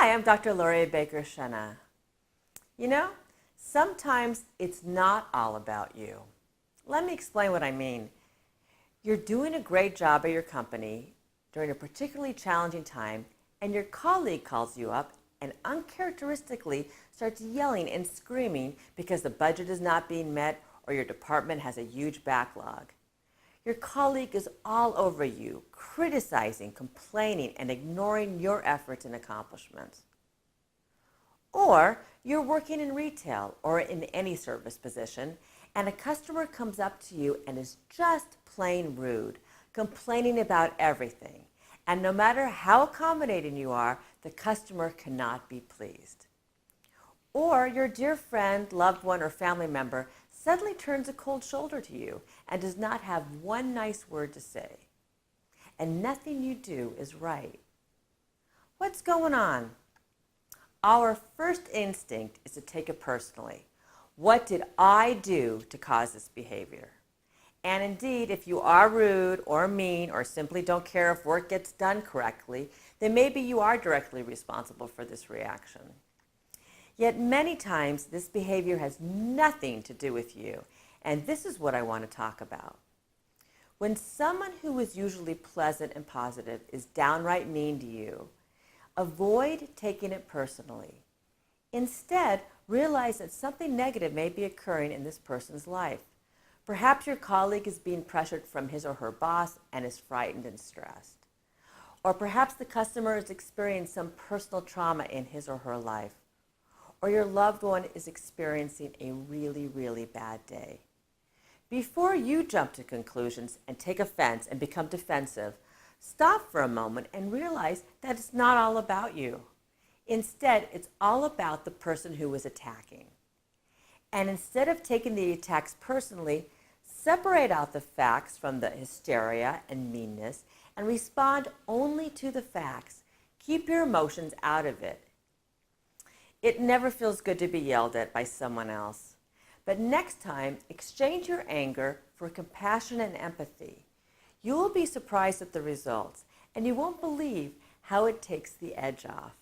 Hi, I'm Dr. Lori Baker-Schena. You know, sometimes it's not all about you. Let me explain what I mean. You're doing a great job at your company during a particularly challenging time, and your colleague calls you up and uncharacteristically starts yelling and screaming because the budget is not being met or your department has a huge backlog. Your colleague is all over you, criticizing, complaining, and ignoring your efforts and accomplishments. Or you're working in retail or in any service position, and a customer comes up to you and is just plain rude, complaining about everything. And no matter how accommodating you are, the customer cannot be pleased. Or your dear friend, loved one, or family member suddenly turns a cold shoulder to you and does not have one nice word to say. And nothing you do is right. What's going on? Our first instinct is to take it personally. What did I do to cause this behavior? And indeed, if you are rude or mean or simply don't care if work gets done correctly, then maybe you are directly responsible for this reaction. Yet many times this behavior has nothing to do with you, and this is what I want to talk about. When someone who is usually pleasant and positive is downright mean to you, avoid taking it personally. Instead, realize that something negative may be occurring in this person's life. Perhaps your colleague is being pressured from his or her boss and is frightened and stressed. Or perhaps the customer is experiencing some personal trauma in his or her life. Or your loved one is experiencing a really, really bad day. Before you jump to conclusions and take offense and become defensive, stop for a moment and realize that it's not all about you. Instead, it's all about the person who is attacking. And instead of taking the attacks personally, separate out the facts from the hysteria and meanness and respond only to the facts. Keep your emotions out of it. It never feels good to be yelled at by someone else. But next time, exchange your anger for compassion and empathy. You will be surprised at the results, and you won't believe how it takes the edge off.